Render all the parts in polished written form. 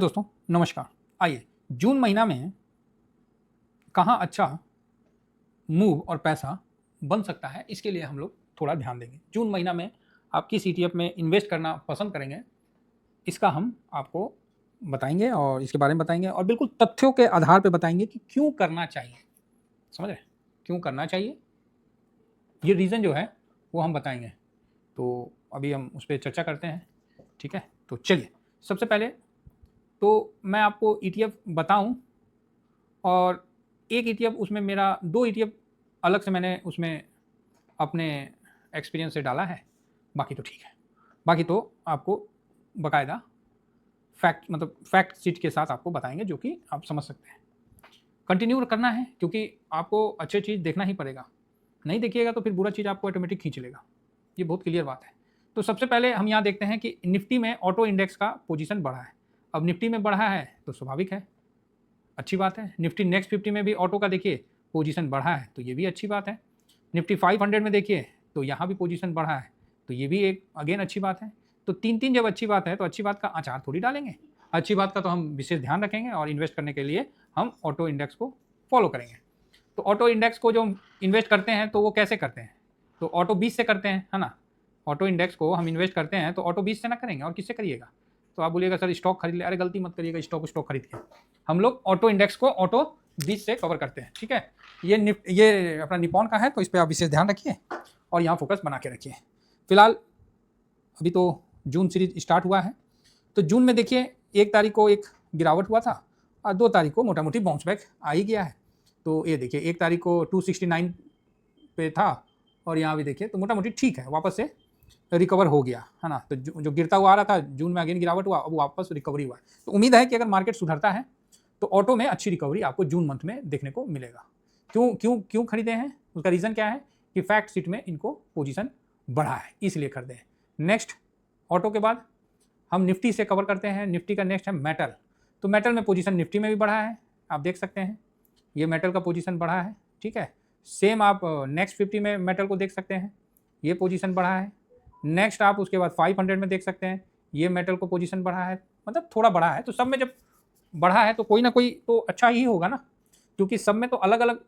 दोस्तों नमस्कार। आइए जून महीना में कहाँ अच्छा मूव और पैसा बन सकता है, इसके लिए हम लोग थोड़ा ध्यान देंगे। जून महीना में आप किस ETF में इन्वेस्ट करना पसंद करेंगे, इसका हम आपको बताएंगे और इसके बारे में बताएंगे और बिल्कुल तथ्यों के आधार पर बताएंगे कि क्यों करना चाहिए। समझ रहे, क्यों करना चाहिए, ये रीज़न जो है वो हम बताएंगे। तो अभी हम उस पर चर्चा करते हैं, ठीक है। तो चलिए, सबसे पहले तो मैं आपको ETF बताऊं, और एक ETF उसमें मेरा 2 ETF अलग से मैंने उसमें अपने एक्सपीरियंस से डाला है, बाकी तो ठीक है। बाकी तो आपको बाकायदा फैक्ट शीट के साथ आपको बताएंगे, जो कि आप समझ सकते हैं। कंटिन्यू करना है क्योंकि आपको अच्छी चीज़ देखना ही पड़ेगा, नहीं देखिएगा तो फिर बुरा चीज़ आपको ऑटोमेटिक खींच लेगा, ये बहुत क्लियर बात है। तो सबसे पहले हम यहाँ देखते हैं कि निफ्टी में ऑटो इंडेक्स का पोजीशन बढ़ा है। अब निफ्टी में बढ़ा है तो स्वाभाविक है, अच्छी बात है। निफ्टी नेक्स्ट 50 में भी ऑटो का देखिए पोजीशन बढ़ा है, तो ये भी अच्छी बात है। निफ्टी 500 में देखिए तो यहाँ भी पोजीशन बढ़ा है, तो ये भी एक अगेन अच्छी बात है। तो तीन तीन जब अच्छी बात है तो अच्छी बात का अचार थोड़ी डालेंगे, अच्छी बात का तो हम विशेष ध्यान रखेंगे और इन्वेस्ट करने के लिए हम ऑटो इंडेक्स को फॉलो करेंगे। तो ऑटो इंडेक्स को जो इन्वेस्ट करते हैं तो वो कैसे करते हैं, तो ऑटो 20 से करते हैं, है ना। ऑटो इंडेक्स को हम इन्वेस्ट करते हैं तो ऑटो 20 से ना करेंगे और किससे करिएगा। तो आप बोलिएगा सर स्टॉक खरीद ले, अरे गलती मत करिएगा, स्टॉक खरीद के हम लोग ऑटो इंडेक्स को ऑटो 20 से कवर करते हैं, ठीक है। ये अपना निपॉन का है, तो इस पर आप विशेष ध्यान रखिए और यहाँ फोकस बना के रखिए। फिलहाल अभी तो जून सीरीज स्टार्ट हुआ है, तो जून में देखिए 1 तारीख को एक गिरावट हुआ था और 2 तारीख को मोटा मोटी बाउंस बैक आ ही गया है। तो ये देखिए 1 तारीख को 269 पे था और यहाँ भी देखिए तो मोटा मोटी ठीक है, वापस से रिकवर हो गया, है ना। तो जो गिरता हुआ आ रहा था, जून में अगेन गिरावट हुआ, अब वापस रिकवरी हुआ है। तो उम्मीद है कि अगर मार्केट सुधरता है तो ऑटो में अच्छी रिकवरी आपको जून मंथ में देखने को मिलेगा। क्यों क्यों क्यों खरीदे हैं, उसका रीज़न क्या है कि फैक्ट शीट में इनको पोजीशन बढ़ा है, इसलिए खरीदे हैं। नेक्स्ट ऑटो के बाद हम निफ्टी से कवर करते हैं। निफ्टी का नेक्स्ट है मेटल। तो मेटल में पोजीशन निफ्टी में भी बढ़ा है, आप देख सकते हैं ये मेटल का पोजीशन बढ़ा है, ठीक है। सेम आप नेक्स्ट 50 में मेटल को देख सकते हैं, ये पोजीशन बढ़ा है। नेक्स्ट आप उसके बाद 500 में देख सकते हैं, ये मेटल को पोजीशन बढ़ा है, मतलब थोड़ा बढ़ा है। तो सब में जब बढ़ा है तो कोई ना कोई तो अच्छा ही होगा ना, क्योंकि सब में तो अलग अलग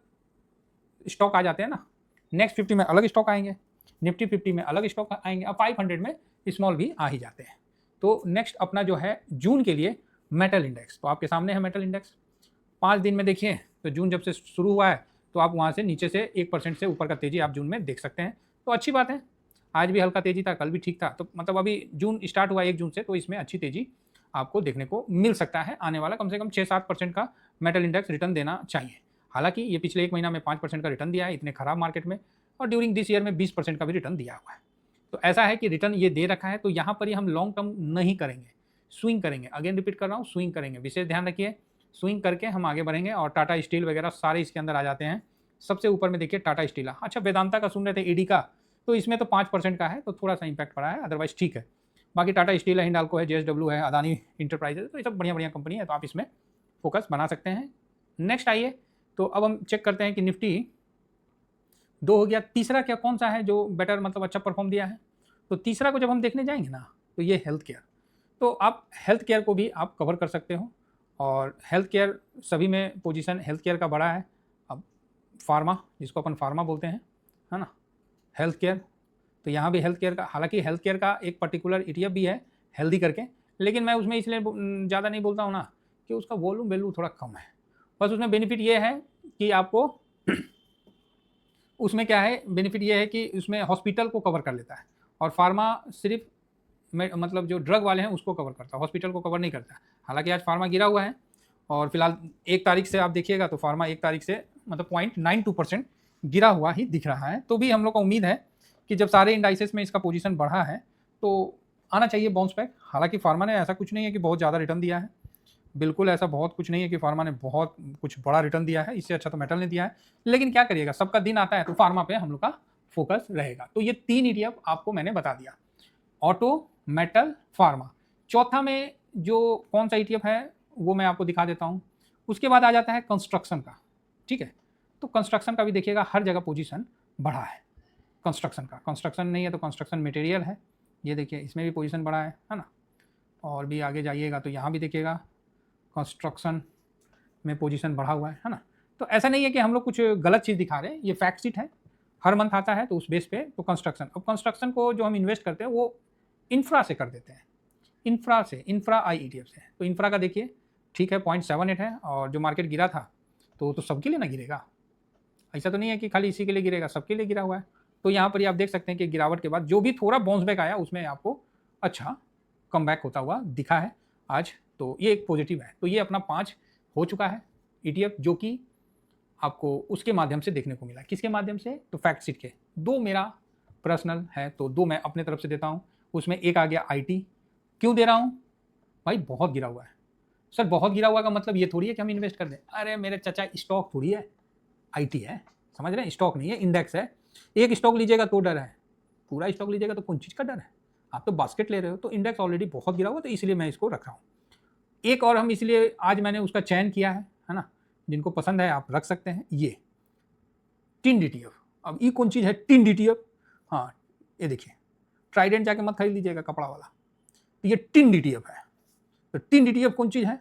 स्टॉक आ जाते हैं ना। नेक्स्ट 50 में अलग स्टॉक आएंगे, निफ्टी 50 में अलग स्टॉक आएंगे, अब 500 में स्मॉल भी आ ही जाते हैं। तो नेक्स्ट अपना जो है जून के लिए मेटल इंडेक्स, तो आपके सामने है मेटल इंडेक्स। 5 दिन में देखिए तो जून जब से शुरू हुआ है तो आप वहाँ से नीचे से 1% से ऊपर का तेजी आप जून में देख सकते हैं, तो अच्छी बात है। आज भी हल्का तेजी था, कल भी ठीक था, तो मतलब अभी जून स्टार्ट हुआ 1 जून से, तो इसमें अच्छी तेजी आपको देखने को मिल सकता है। आने वाला कम से कम 6-7% का मेटल इंडेक्स रिटर्न देना चाहिए। हालांकि ये पिछले 1 महीना में 5% का रिटर्न दिया है इतने खराब मार्केट में, और ड्यूरिंग दिस ईयर में 20% का भी रिटर्न दिया हुआ है। तो ऐसा है कि रिटर्न ये दे रखा है, तो यहाँ पर ही हम लॉन्ग टर्म नहीं करेंगे, स्विंग करेंगे। अगेन रिपीट कर रहा हूँ, स्विंग करेंगे, विशेष ध्यान रखिए। स्विंग करके हम आगे बढ़ेंगे और टाटा स्टील वगैरह सारे इसके अंदर आ जाते हैं। सबसे ऊपर में देखिए टाटा स्टील। अच्छा, वेदांता का सुन रहे थे, ईडी का, तो इसमें तो 5% का है, तो थोड़ा सा इंपैक्ट पड़ा है, अदरवाइज ठीक है। बाकी टाटा स्टील है, हिंडाल्को है, JSW है, अदानी इंटरप्राइजेज, तो ये सब बढ़िया बढ़िया कंपनी है, तो आप इसमें फोकस बना सकते हैं। नेक्स्ट आइए, तो अब हम चेक करते हैं कि निफ्टी 2 हो गया, तीसरा क्या कौन सा है जो बेटर मतलब अच्छा परफॉर्म दिया है। तो तीसरा को जब हम देखने जाएंगे ना, तो ये हेल्थ केयर। तो आप हेल्थ केयर को भी आप कवर कर सकते हो, और हेल्थ केयर सभी में पोजीशन हेल्थ केयर का बड़ा है। अब फार्मा, जिसको अपन फार्मा बोलते हैं, है ना, हेल्थ केयर, तो यहाँ भी हेल्थ केयर का, हालांकि हेल्थ केयर का एक पर्टिकुलर ETF भी है हेल्दी करके, लेकिन मैं उसमें इसलिए ज़्यादा नहीं बोलता हूँ ना कि उसका वॉल्यूम वैल्यू थोड़ा कम है। बस उसमें बेनिफिट ये है कि आपको उसमें क्या है, बेनिफिट ये है कि उसमें हॉस्पिटल को कवर कर लेता है, और फार्मा सिर्फ मतलब जो ड्रग वाले हैं उसको कवर करता है, हॉस्पिटल को कवर नहीं करता। हालांकि आज फार्मा गिरा हुआ है, और फिलहाल 1 तारीख से आप देखिएगा तो फार्मा 1 तारीख से मतलब 0.92% गिरा हुआ ही दिख रहा है। तो भी हम लोग को उम्मीद है कि जब सारे इंडाइसेस में इसका पोजीशन बढ़ा है तो आना चाहिए बाउंस बैक। हालांकि फार्मा ने ऐसा कुछ नहीं है कि बहुत ज़्यादा रिटर्न दिया है, बिल्कुल ऐसा बहुत कुछ नहीं है कि फार्मा ने बहुत कुछ बड़ा रिटर्न दिया है, इससे अच्छा तो मेटल ने दिया है। लेकिन क्या करिएगा, सबका दिन आता है तो फार्मा पे हम लोग का फोकस रहेगा। तो ये 3 ETF आपको मैंने बता दिया, ऑटो, मेटल, फार्मा। चौथा में जो कौन सा ETF है वो मैं आपको दिखा देता हूँ। उसके बाद आ जाता है कंस्ट्रक्शन का, ठीक है। तो कंस्ट्रक्शन का भी देखिएगा हर जगह पोजीशन बढ़ा है। कंस्ट्रक्शन नहीं है तो कंस्ट्रक्शन मटेरियल है, ये देखिए इसमें भी पोजीशन बढ़ा है ना। और भी आगे जाइएगा तो यहाँ भी देखिएगा कंस्ट्रक्शन में पोजीशन बढ़ा हुआ है ना। तो ऐसा नहीं है कि हम लोग कुछ गलत चीज़ दिखा रहे हैं, ये फैक्ट शीट है, हर मंथ आता है तो उस बेस पे तो कंस्ट्रक्शन, अब कंस्ट्रक्शन को जो हम इन्वेस्ट करते हैं वो इंफ्रा से कर देते हैं, इंफ्रा आई ETF से। तो इंफ्रा का देखिए ठीक है 0.78 है, और जो मार्केट गिरा था तो सबके लिए ना गिरेगा, ऐसा तो नहीं है कि खाली इसी के लिए गिरेगा, सबके लिए गिरा हुआ है। तो यहाँ पर ही आप देख सकते हैं कि गिरावट के बाद जो भी थोड़ा बाउंस बैक आया उसमें आपको अच्छा कम बैक होता हुआ दिखा है आज, तो ये एक पॉजिटिव है। तो ये अपना 5 हो चुका है ETF, जो कि आपको उसके माध्यम से देखने को मिला। किसके माध्यम से? तो फैक्ट शीट के। 2 मेरा पर्सनल है तो 2 मैं अपने तरफ से देता हूँ, उसमें एक आ गया IT। क्यों दे रहा हूँ भाई? बहुत गिरा हुआ है। सर बहुत गिरा हुआ का मतलब ये थोड़ी है कि हम इन्वेस्ट कर दें। अरे मेरे चाचा स्टॉक थोड़ी है, IT है, समझ रहे हैं? स्टॉक नहीं है, इंडेक्स है। एक स्टॉक लीजिएगा तो डर है, पूरा स्टॉक लीजिएगा तो कौन चीज़ का डर है? आप तो बास्केट ले रहे हो, तो इंडेक्स ऑलरेडी बहुत गिरा हुआ, तो इसलिए मैं इसको रख रहा हूँ। एक और हम इसलिए आज मैंने उसका चयन किया है ना, जिनको पसंद है आप रख सकते हैं, ये टिन DTF। अब ये कौन चीज़ है टिन DTF? हाँ ये देखिए, ट्राइडेंट जाके मत खरीद लीजिएगा कपड़ा वाला, तो ये टिन DTF है। तो टिन DTF कौन चीज़ है?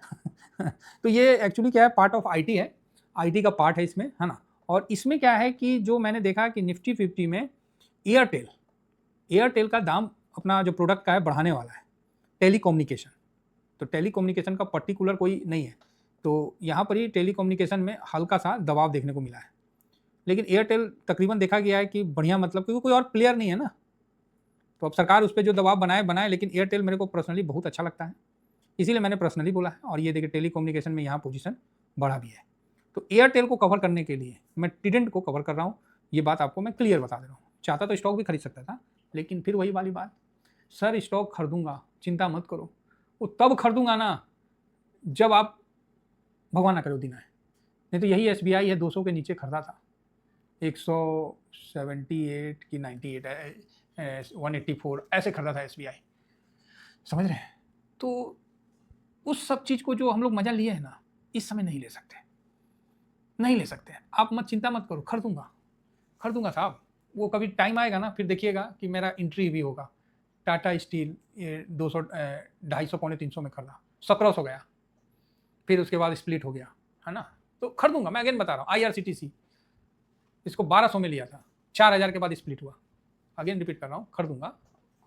तो ये एक्चुअली क्या है, पार्ट ऑफ IT है, IT का पार्ट है इसमें, है ना। और इसमें क्या है कि जो मैंने देखा कि निफ्टी 50 में एयरटेल का दाम अपना जो प्रोडक्ट का है बढ़ाने वाला है, टेलीकम्युनिकेशन। तो टेलीकम्युनिकेशन का पर्टिकुलर कोई नहीं है, तो यहाँ पर ही टेलीकम्युनिकेशन में हल्का सा दबाव देखने को मिला है, लेकिन एयरटेल तकरीबन देखा गया है कि बढ़िया, मतलब क्योंकि कोई और प्लेयर नहीं है ना, तो अब सरकार उस पर जो दबाव बनाए, लेकिन एयरटेल मेरे को पर्सनली बहुत अच्छा लगता है, इसीलिए मैंने पर्सनली बोला है। और ये देखिए टेलीकम्युनिकेशन में यहाँ पोजीशन बढ़ा भी है, तो एयरटेल को कवर करने के लिए मैं टिडेंट को कवर कर रहा हूँ, ये बात आपको मैं क्लियर बता दे रहा हूँ। चाहता तो स्टॉक भी खरीद सकता था, लेकिन फिर वही वाली बात, सर स्टॉक खरीदूंगा, चिंता मत करो, वो तब खरीदूंगा ना जब आप भगवान ना करे दिन आए, नहीं तो यही SBI है 200 के नीचे खरीदा था, 178 की 98 है, 184 ऐसे खरीदा था SBI, समझ रहे हैं। तो उस सब चीज़ को जो हम लोग मज़ा लिए हैं ना, इस समय नहीं ले सकते, नहीं ले सकते। आप मत चिंता मत करो, खरीदूंगा साहब, वो कभी टाइम आएगा ना, फिर देखिएगा कि मेरा एंट्री भी होगा। टाटा स्टील ये 200 250 पौने 300 में खरीदा, 1700 गया, फिर उसके बाद स्प्लिट हो गया, है ना। तो खरीदूंगा, मैं अगेन बता रहा हूँ। IRCTC इसको 1200 में लिया था, 4000 के बाद स्प्लिट हुआ, अगेन रिपीट कर रहा हूँ, खरीदूंगा,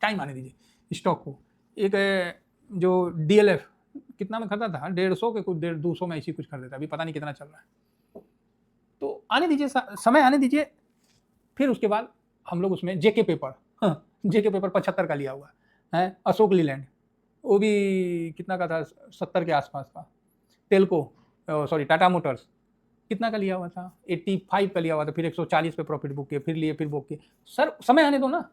टाइम आने दीजिए स्टॉक को। एक जो DLF कितना में खरीदा था, 150 के कुछ 200 में ऐसी कुछ खरीदा था, अभी पता नहीं कितना चल रहा है। तो आने दीजिए, समय आने दीजिए, फिर उसके बाद हम लोग उसमें JK पेपर, हाँ JK पेपर 75 का लिया हुआ है, अशोक लीलैंड वो भी कितना का था, 70 के आसपास का। टेल्को टाटा मोटर्स कितना का लिया हुआ था, 85 का लिया हुआ था, फिर 140 पे प्रॉफिट बुक किए, फिर लिए, फिर बुक किए। सर समय आने दो ना,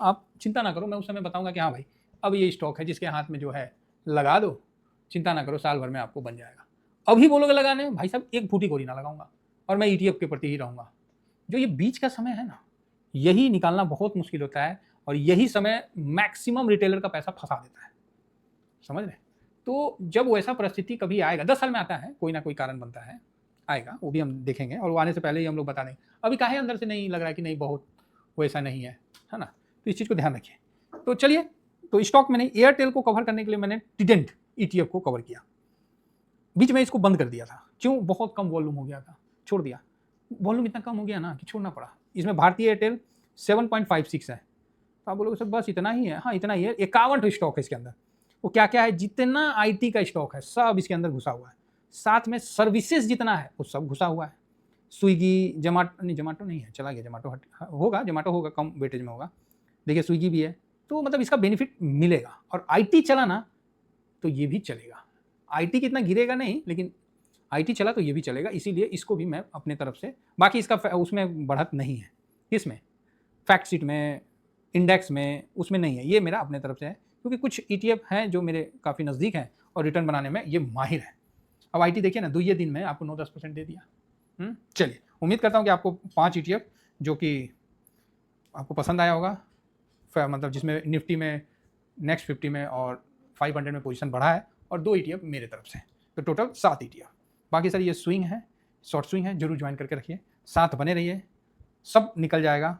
आप चिंता ना करो, मैं उस समय बताऊंगा कि हाँ भाई अब ये स्टॉक है जिसके हाथ में जो है लगा दो, चिंता ना करो, साल भर में आपको बन जाएगा। अभी बोलोगे लगाने, भाई साहब एक फूटी कोरी ना लगाऊंगा, और मैं ETF के प्रति ही रहूँगा। जो ये बीच का समय है ना, यही निकालना बहुत मुश्किल होता है, और यही समय मैक्सिमम रिटेलर का पैसा फंसा देता है, समझ रहे। तो जब वैसा परिस्थिति कभी आएगा, 10 साल में आता है, कोई ना कोई कारण बनता है, आएगा, वो भी हम देखेंगे, और वो आने से पहले ही हम लोग बता देंगे। अभी काहे अंदर से नहीं लग रहा है कि नहीं बहुत वैसा नहीं है ना, तो इस चीज़ को ध्यान रखिए। तो चलिए, तो स्टॉक में नहीं, एयरटेल को कवर करने के लिए मैंने टिडेंट ETF को कवर किया, बीच में इसको बंद कर दिया था, क्यों, बहुत कम वॉल्यूम हो गया था, छोड़ दिया, वॉल्यूम इतना कम हो गया ना कि छोड़ना पड़ा। इसमें भारतीय एयरटेल 7.56 है, तो आप बोलोगे सर बस इतना ही है, हाँ इतना ही है, 51 स्टॉक है इसके अंदर। वो क्या क्या है, जितना IT का स्टॉक है सब इसके अंदर घुसा हुआ है, साथ में सर्विसेज जितना है वो सब घुसा हुआ है। स्विगी, जोमाटो नहीं है, चला गया, जोमाटो होगा, जोमाटो होगा, कम वेटेज में होगा, देखिए स्विगी भी है, तो मतलब इसका बेनिफिट मिलेगा। और IT चला ना तो ये भी चलेगा, IT कितना गिरेगा नहीं, लेकिन IT चला तो ये भी चलेगा, इसीलिए इसको भी मैं अपने तरफ से, बाकी इसका उसमें बढ़त नहीं है, इसमें फैक्ट शीट में, इंडेक्स में, उसमें नहीं है, ये मेरा अपने तरफ से है, क्योंकि कुछ ETF हैं जो मेरे काफ़ी नज़दीक हैं और रिटर्न बनाने में ये माहिर है। अब IT देखिए ना, 2 दिन में आपको 9-10% दे दिया। चलिए, उम्मीद करता हूँ कि आपको 5 ETF जो कि आपको पसंद आया होगा, मतलब जिसमें निफ्टी में, नेक्स्ट 50 में और 500 में पोजीशन बढ़ा है, और 2 ETF मेरे तरफ से, तो टोटल 7 ETF। बाकी सर ये स्विंग है, शॉर्ट स्विंग है, जरूर ज्वाइन करके रखिए, साथ बने रहिए, सब निकल जाएगा,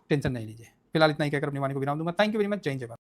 टेंशन नहीं लीजिए। फिलहाल इतना ही कहकर अपनी वाणी को विराम दूंगा। थैंक यू वेरी मच, जय हिंद, जय भारत।